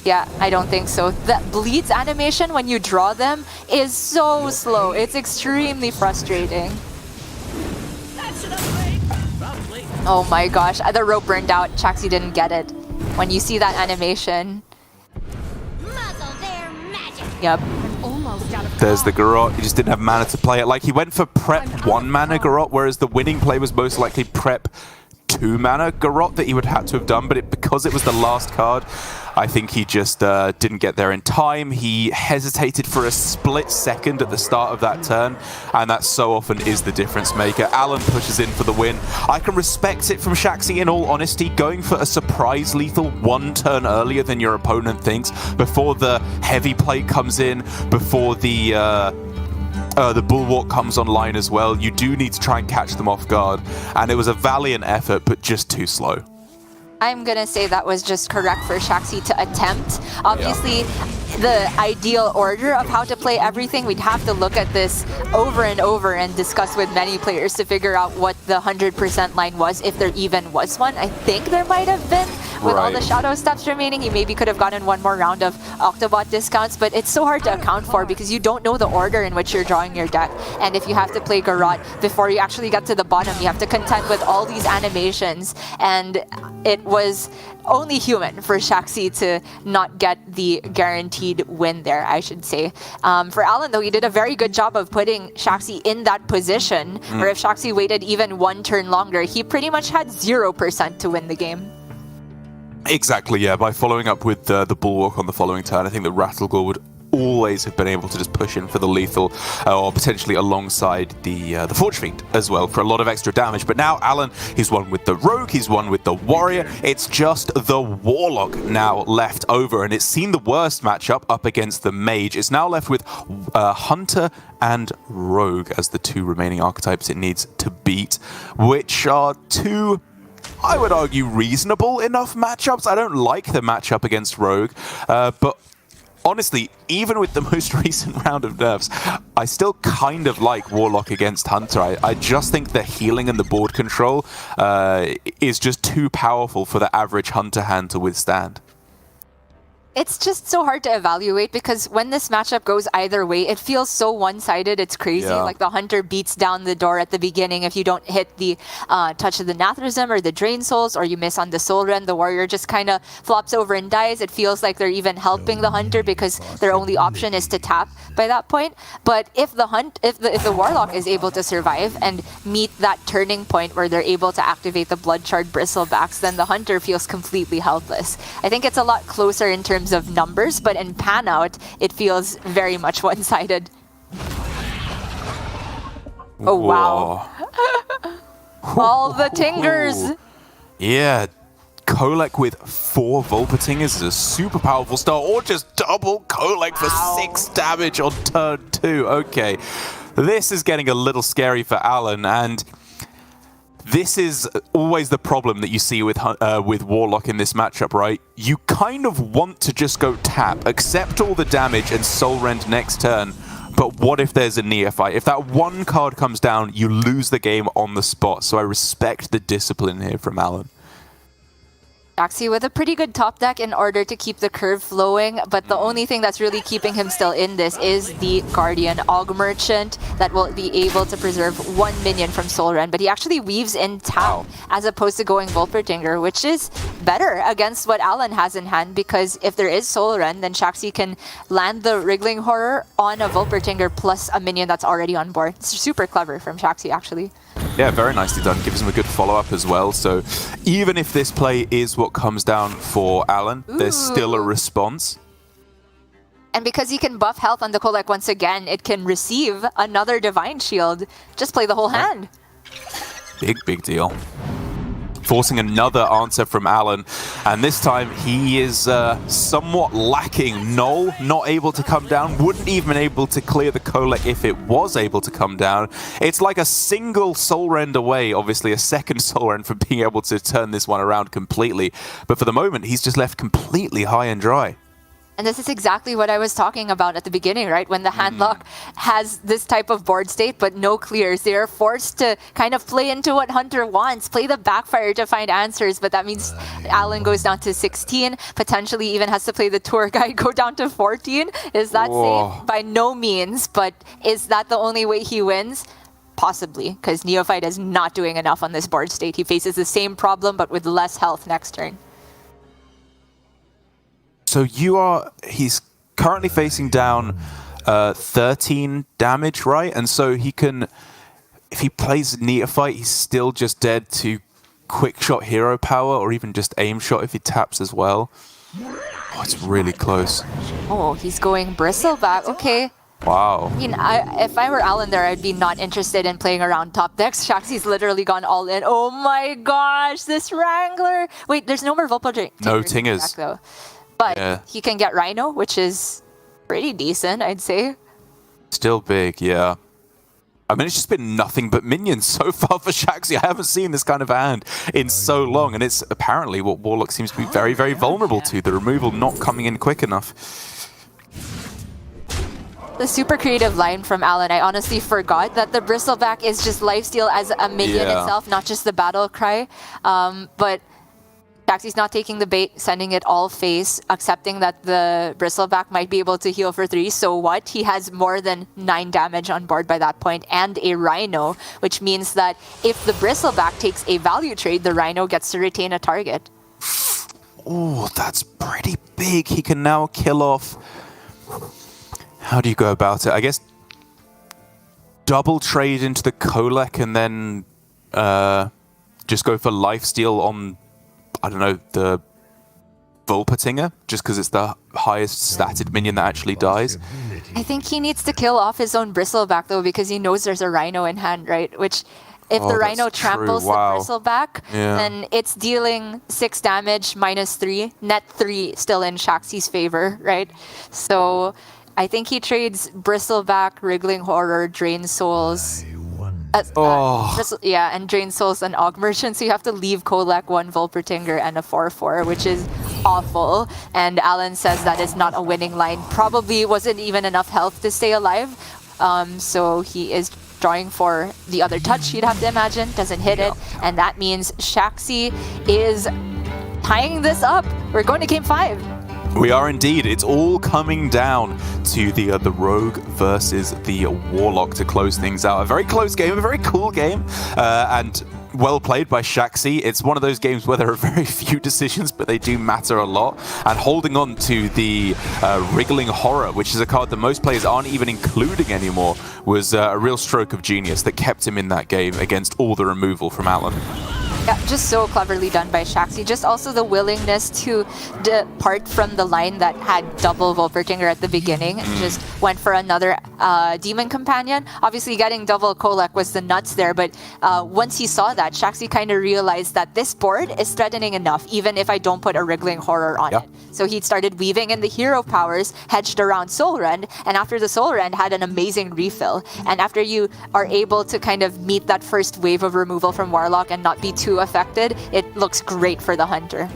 Yeah, I don't think so. The Bleeds animation when you draw them is so slow. It's extremely frustrating. Oh my gosh, the rope burned out. Shaxy didn't get it. When you see that animation. Yep. There's the Garrote. He just didn't have mana to play it. Like, he went for prep 1 mana Garrote, whereas the winning play was most likely prep 2 mana Garrote that he would have to have done, but because it was the last card, I think he just didn't get there in time. He hesitated for a split second at the start of that turn, and that so often is the difference maker. Alan pushes in for the win. I can respect it from Shaxy, in all honesty, going for a surprise lethal 1 turn earlier than your opponent thinks, before the heavy plate comes in, before the Bulwark comes online as well. You do need to try and catch them off guard, and it was a valiant effort, but just too slow. I'm gonna say that was just correct for Shaxy to attempt. Obviously, the ideal order of how to play everything, we'd have to look at this over and over and discuss with many players to figure out what the 100% line was, if there even was one. I think there might have been. With all the Shadow Steps remaining, he maybe could have gotten 1 more round of Octobot discounts, but it's so hard to account for because you don't know the order in which you're drawing your deck. And if you have to play Garrote before you actually get to the bottom, you have to contend with all these animations. And it was only human for Shaxy to not get the guaranteed win there, I should say. For Alan, though, he did a very good job of putting Shaxy in that position, where if Shaxy waited even 1 turn longer, he pretty much had 0% to win the game. Exactly, yeah. By following up with the Bulwark on the following turn, I think the Rattle Gore would always have been able to just push in for the lethal, or potentially alongside the Forge Fiend as well for a lot of extra damage. But now Alan, he's won with the Rogue, he's won with the Warrior. It's just the Warlock now left over, and it's seen the worst matchup up against the Mage. It's now left with Hunter and Rogue as the two remaining archetypes it needs to beat, which are two, I would argue, reasonable enough matchups. I don't like the matchup against Rogue, but honestly, even with the most recent round of nerfs, I still kind of like Warlock against Hunter. I just think the healing and the board control is just too powerful for the average Hunter hand to withstand. It's just so hard to evaluate because when this matchup goes either way, it feels so one-sided. It's crazy. Yeah. Like the Hunter beats down the door at the beginning if you don't hit the touch of the Nathrism or the Drain Souls, or you miss on the Soul Rend. The Warrior just kind of flops over and dies. It feels like they're even helping the Hunter because their only option is to tap by that point. But if the Warlock is able to survive and meet that turning point where they're able to activate the Blood Shard Bristlebacks, then the Hunter feels completely helpless. I think it's a lot closer in terms of numbers, but in pan out, it feels very much one-sided. Oh, wow. All the Tingers! Yeah, Kolek with 4 Volpatingers is a super powerful start, or just double Kolek for 6 damage on turn 2. Okay, this is getting a little scary for Alan, and this is always the problem that you see with Warlock in this matchup, right? You kind of want to just go tap, accept all the damage, and Soul Rend next turn. But what if there's a neophyte? If that one card comes down, you lose the game on the spot. So I respect the discipline here from Alan. Shaxy with a pretty good top deck in order to keep the curve flowing, but the only thing that's really keeping him still in this is the Guardian Og Merchant that will be able to preserve 1 minion from Soul Rend, but he actually weaves in tap as opposed to going Volpertinger, which is better against what Alan has in hand, because if there is Soul Rend, then Shaxy can land the Wriggling Horror on a Volpertinger plus a minion that's already on board. It's super clever from Shaxy, actually. Yeah, very nicely done. Gives him a good follow-up as well. So even if this play is what comes down for Alan, there's still a response. And because he can buff health on the Kolek once again, it can receive another Divine Shield. Just play the whole hand. Big deal. Forcing another answer from Alan, and this time he is somewhat lacking. Null not able to come down, wouldn't even able to clear the Kolek if it was able to come down. It's like a single Soul Rend away, obviously a second Soul Rend, from being able to turn this one around completely. But for the moment, he's just left completely high and dry. And this is exactly what I was talking about at the beginning, right? When the Handlock has this type of board state, but no clears. They're forced to kind of play into what Hunter wants, play the backfire to find answers, but that means Alan goes down to 16, potentially even has to play the tour guide, go down to 14. Is that safe? By no means, but is that the only way he wins? Possibly, because Neophyte is not doing enough on this board state. He faces the same problem, but with less health next turn. So he's currently facing down 13 damage, right? And so he can, if he plays Neophyte, he's still just dead to quick shot hero power, or even just aim shot if he taps as well. Oh, it's really close. Oh, he's going Bristleback. Okay. Wow. I mean, if I were Alan there, I'd be not interested in playing around top decks. Shaxy's literally gone all in. Oh my gosh, this Wrangler. Wait, there's no more Volpo No Tingers. Though. But he can get Rhino, which is pretty decent, I'd say. Still big, yeah. I mean, it's just been nothing but minions so far for Shaxy. I haven't seen this kind of hand in so long, and it's apparently what Warlock seems to be very, very vulnerable to. The removal not coming in quick enough. The super creative line from Alan, I honestly forgot that the Bristleback is just lifesteal as a minion itself, not just the battle cry. But Shaxy's not taking the bait, sending it all face, accepting that the Bristleback might be able to heal for 3. So what? He has more than 9 damage on board by that point, and a Rhino, which means that if the Bristleback takes a value trade, the Rhino gets to retain a target. Oh, that's pretty big. He can now kill off... How do you go about it? I guess double trade into the Kolek and then just go for Lifesteal on... I don't know, Vulpatinger, just because it's the highest statted minion that actually dies. I think he needs to kill off his own Bristleback, though, because he knows there's a Rhino in hand, right? Which, if the Rhino tramples the Bristleback, then it's dealing 6 damage, -3, net 3 still in Shaxy's favor, right? So I think he trades Bristleback, Wriggling Horror, Drain Souls. And Drain Souls and Og Merchant, so you have to leave Kolak 1 Vulpatinger and a 4/4, which is awful. And Alan says that is not a winning line. Probably wasn't even enough health to stay alive. So he is drawing for the other touch, you'd have to imagine. Doesn't hit it. And that means Shaxy is tying this up. We're going to game 5. We are indeed. It's all coming down to the Rogue versus the Warlock to close things out. A very close game, a very cool game, and well played by Shaxy. It's one of those games where there are very few decisions, but they do matter a lot. And holding on to the Wriggling Horror, which is a card that most players aren't even including anymore, was a real stroke of genius that kept him in that game against all the removal from Alan. Yeah, just so cleverly done by Shaxy. Just also the willingness to depart from the line that had double Vulpatinger at the beginning and just went for another Demon Companion. Obviously, getting double Kolak was the nuts there, but once he saw that, Shaxy kind of realized that this board is threatening enough, even if I don't put a Wriggling Horror on it. So he started weaving in the hero powers, hedged around Soul Rend, and after the Soul Rend had an amazing refill. And after you are able to kind of meet that first wave of removal from Warlock and not be too affected, it looks great for the Hunter.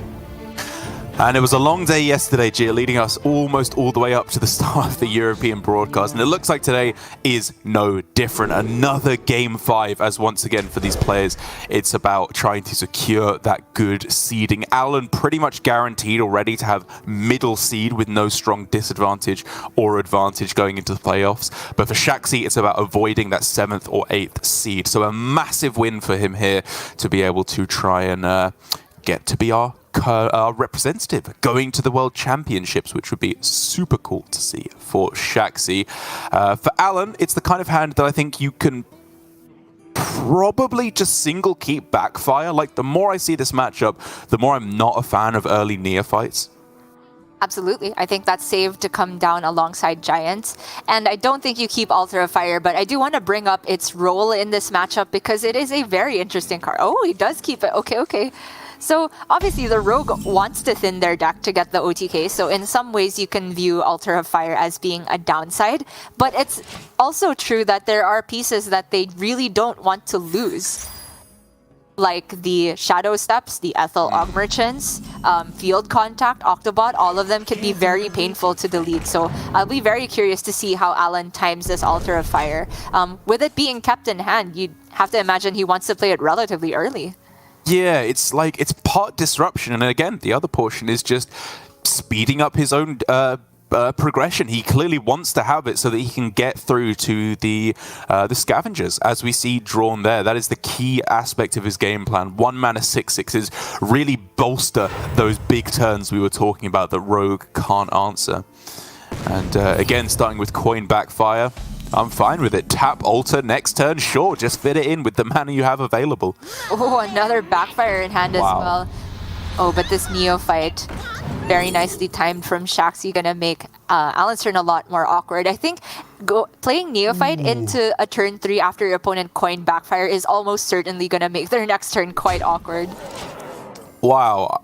And it was a long day yesterday, Gia, leading us almost all the way up to the start of the European broadcast. And it looks like today is no different. Another Game 5, as once again for these players, it's about trying to secure that good seeding. Alan pretty much guaranteed already to have middle seed with no strong disadvantage or advantage going into the playoffs. But for Shaxy, it's about avoiding that 7th or 8th seed. So a massive win for him here to be able to try and get to be our representative going to the World Championships, which would be super cool to see for Shaxy. For Alan, it's the kind of hand that I think you can probably just single keep backfire. Like, the more I see this matchup, the more I'm not a fan of early neophytes. Absolutely. I think that's saved to come down alongside Giants. And I don't think you keep Altar of Fire, but I do want to bring up its role in this matchup because it is a very interesting card. Oh, he does keep it. Okay. So obviously the Rogue wants to thin their deck to get the OTK, so in some ways you can view Altar of Fire as being a downside, but it's also true that there are pieces that they really don't want to lose. Like the Shadow Steps, the Ethel Og Merchants, Field Contact, Octobot, all of them can be very painful to delete. So I'll be very curious to see how Alan times this Altar of Fire. With it being kept in hand, you'd have to imagine he wants to play it relatively early. Yeah, it's like, it's part disruption, and again, the other portion is just speeding up his own progression. He clearly wants to have it so that he can get through to the Scavengers, as we see drawn there. That is the key aspect of his game plan. 1 mana 6/6s really bolster those big turns we were talking about that Rogue can't answer. And again, starting with Coin Backfire, I'm fine with it. Tap, alter, next turn, sure, just fit it in with the mana you have available. Oh, another Backfire in hand as well. Oh, but this Neophyte, very nicely timed from Shaxy, gonna make Alan's turn a lot more awkward. I think playing Neophyte into a turn 3 after your opponent Coin Backfire is almost certainly gonna make their next turn quite awkward. Wow,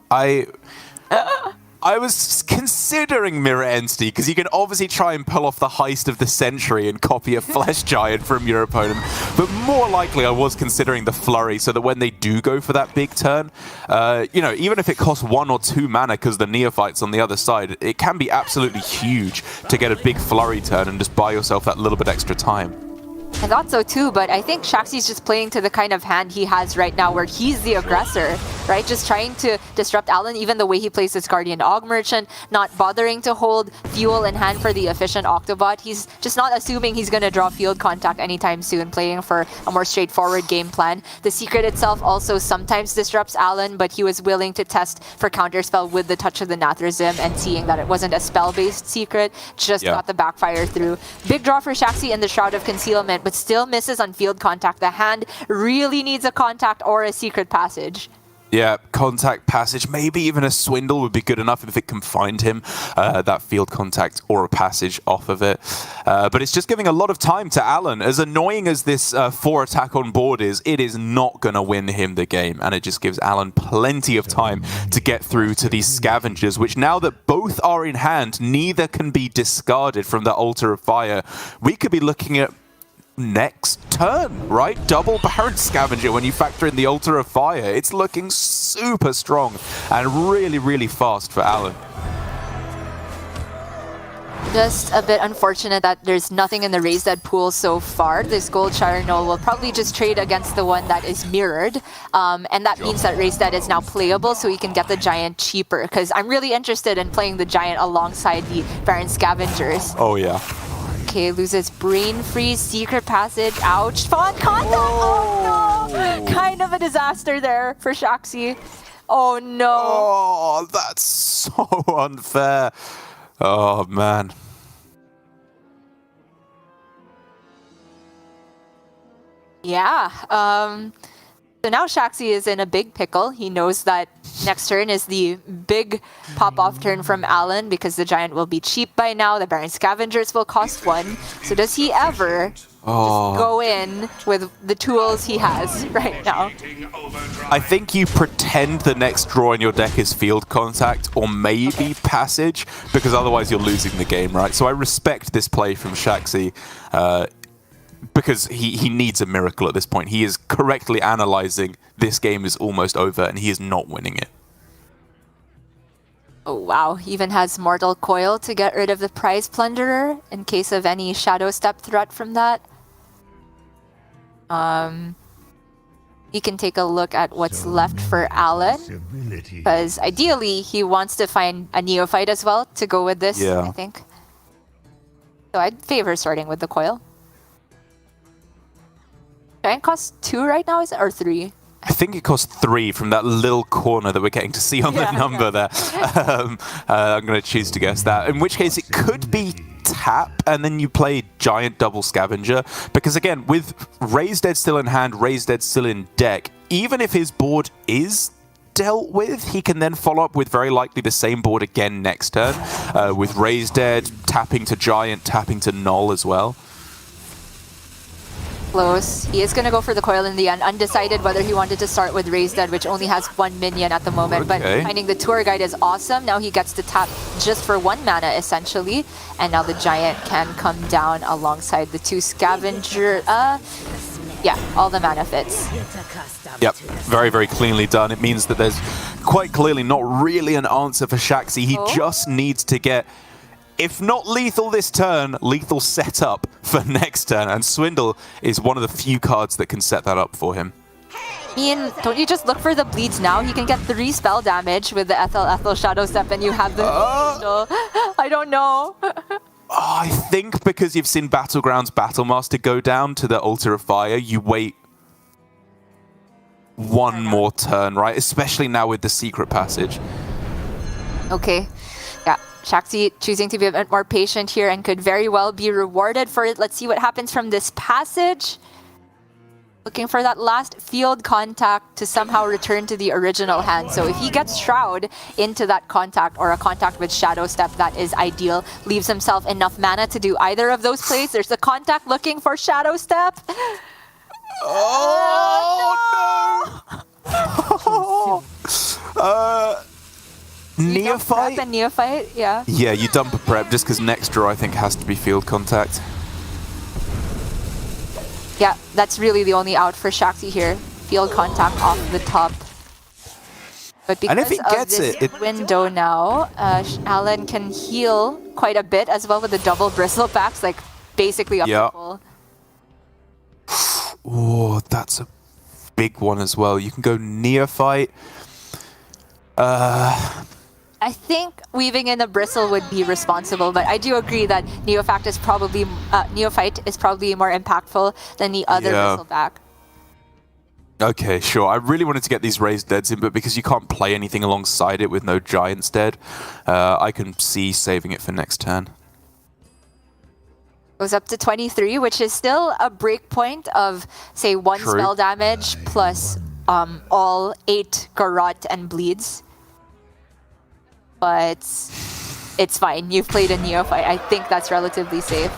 I was considering Mirror Entity, because you can obviously try and pull off the heist of the century and copy a Flesh Giant from your opponent, but more likely I was considering the Flurry, so that when they do go for that big turn, you know, even if it costs 1 or 2 mana because the Neophyte's on the other side, it can be absolutely huge to get a big Flurry turn and just buy yourself that little bit extra time. I thought so too, but I think Shaxy's just playing to the kind of hand he has right now where he's the aggressor, right? Just trying to disrupt Alan, even the way he plays his Guardian Og Merchant, not bothering to hold fuel in hand for the efficient Octobot. He's just not assuming he's going to draw Field Contact anytime soon, playing for a more straightforward game plan. The Secret itself also sometimes disrupts Alan, but he was willing to test for Counterspell with the Touch of the Nathrazim, and seeing that it wasn't a spell-based Secret, just got the Backfire through. Big draw for Shaxy in the Shroud of Concealment, but still misses on Field Contact. The hand really needs a Contact or a Secret Passage. Yeah, contact passage, maybe even a swindle would be good enough if it can find him, that field contact or a passage off of it. But it's just giving a lot of time to Alan. As annoying as this 4 attack on board is, it is not going to win him the game. And it just gives Alan plenty of time to get through to these scavengers, which now that both are in hand, neither can be discarded from the Altar of Fire. We could be looking at next turn, right? Double Baron Scavenger when you factor in the Altar of Fire. It's looking super strong and really, really fast for Alan. Just a bit unfortunate that there's nothing in the Raise Dead pool so far. This Gold Shire Null will probably just trade against the one that is mirrored. And that means that Raise Dead is now playable, so he can get the Giant cheaper. Because I'm really interested in playing the Giant alongside the Baron Scavengers. Oh, yeah. Okay, loses Brain Freeze, Secret Passage, ouch, Fawn Contact! Oh no! Kind of a disaster there for Shaxy. Oh no! Oh, that's so unfair. Oh, man. Yeah, so now Shaxy is in a big pickle. He knows that next turn is the big pop-off turn from Alan because the Giant will be cheap by now. The Baron Scavengers will cost 1. So does he ever just go in with the tools he has right now? I think you pretend the next draw in your deck is field contact or maybe passage, because otherwise you're losing the game, right? So I respect this play from Shaxy. Because he needs a miracle at this point. He is correctly analyzing this game is almost over and he is not winning it. Oh wow, he even has Mortal Coil to get rid of the Prize Plunderer in case of any Shadow Step threat from that. He can take a look at what's left for Alan, because ideally he wants to find a Neophyte as well to go with this, I think. So I'd favor starting with the Coil. Giant costs 2 right now, is it? Or 3? I think it costs 3 from that little corner that we're getting to see on the number there. I'm going to choose to guess that. In which case, it could be tap, and then you play Giant double Scavenger. Because again, with Raise Dead still in hand, Raise Dead still in deck, even if his board is dealt with, he can then follow up with very likely the same board again next turn. With Raise Dead, tapping to Giant, tapping to Null as well. Close. He is going to go for the Coil in the end. Undecided whether he wanted to start with Raise Dead, which only has 1 minion at the moment. But finding the Tour Guide is awesome. Now he gets to tap just for 1 mana, essentially. And now the Giant can come down alongside the 2 Scavenger. Yeah, all the mana fits. Yep, very, very cleanly done. It means that there's quite clearly not really an answer for Shaxy. He just needs to get, if not lethal this turn, lethal set up for next turn. And Swindle is one of the few cards that can set that up for him. Ian, don't you just look for the bleeds now? He can get 3 spell damage with the Ethel Shadow Step and you have the I don't know. I think because you've seen Battlegrounds Battlemaster go down to the Altar of Fire, you wait 1 more turn, right? Especially now with the Secret Passage. Okay. Yeah, Shaxy choosing to be a bit more patient here and could very well be rewarded for it. Let's see what happens from this passage. Looking for that last field contact to somehow return to the original hand. So if he gets Shroud into that contact or a contact with Shadow Step, that is ideal. Leaves himself enough mana to do either of those plays. There's a contact looking for Shadow Step. Oh, no! Neophyte? And Neophyte, yeah. Yeah, you dump a prep just because next draw I think has to be field contact. Yeah, that's really the only out for Shaxy here. Field contact off the top. But because if he gets of this window now, Alan can heal quite a bit as well with the double bristle packs, like basically up to full. Oh, that's a big one as well. You can go Neophyte. I think weaving in a bristle would be responsible, but I do agree that Neophyte is probably more impactful than the other bristleback. Okay, sure. I really wanted to get these Raised Deads in, but because you can't play anything alongside it with no Giants dead, I can see saving it for next turn. Goes up to 23, which is still a break point of, say, 1 spell damage plus all 8 Garrote and Bleeds. But it's fine. You've played a Neophyte. I think that's relatively safe.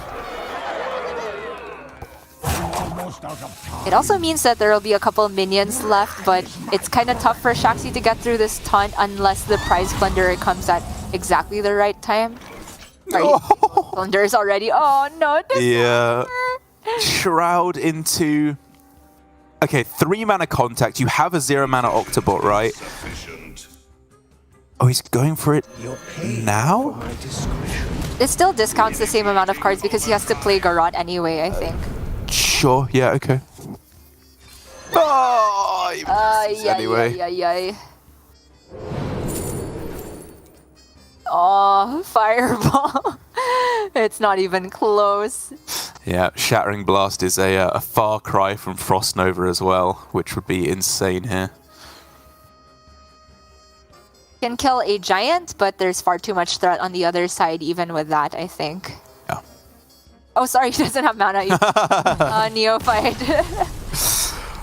It also means that there will be a couple minions left, but it's kind of tough for Shaxy to get through this taunt unless the prize plunderer comes at exactly the right time. Plunder's already. Oh no! Yeah. Shroud into. Okay, 3 mana contact. You have a 0 mana Octobot, right? Oh, he's going for it now? It still discounts the same amount of cards because he has to play Garrote anyway, I think. Sure, yeah, okay. Oh, he misses anyway. Oh, Fireball. It's not even close. Yeah, Shattering Blast is a far cry from Frost Nova as well, which would be insane here. Can kill a giant, but there's far too much threat on the other side, even with that, I think. Yeah. Oh, sorry, he doesn't have mana. Neophyte.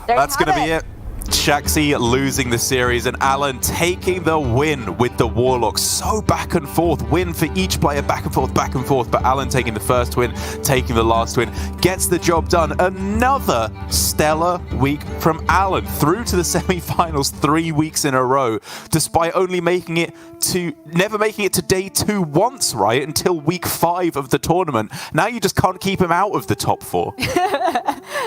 That's going to be it. Shaxy losing the series and Alan taking the win with the Warlock. So back and forth, win for each player, back and forth, but Alan taking the first win, taking the last win, gets the job done. Another stellar week from Alan, through to the semi-finals 3 weeks in a row, despite only never making it to day 2 once, right, until week 5 of the tournament. Now you just can't keep him out of the top 4.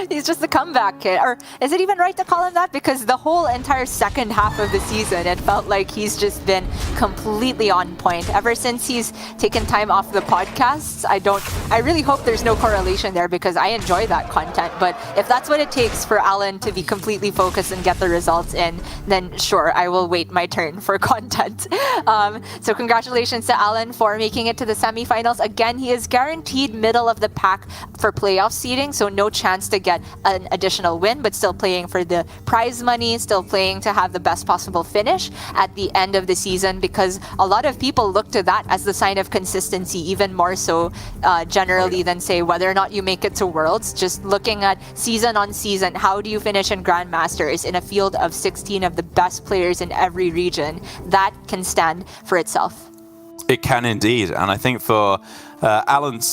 He's just a comeback kid. Or is it even right to call him that? Because the whole entire second half of the season, it felt like he's just been completely on point. Ever since he's taken time off the podcasts, I really hope there's no correlation there because I enjoy that content. But if that's what it takes for Alan to be completely focused and get the results in, then sure, I will wait my turn for content. So congratulations to Alan for making it to the semifinals. Again, he is guaranteed middle of the pack for playoff seeding, so no chance to get an additional win, but still playing for the prize money, still playing to have the best possible finish at the end of the season, because a lot of people look to that as the sign of consistency, even more so generally than say whether or not you make it to Worlds. Just looking at season on season, how do you finish in Grandmasters in a field of 16 of the best players in every region? That can stand for itself. It can indeed, and I think for Alan's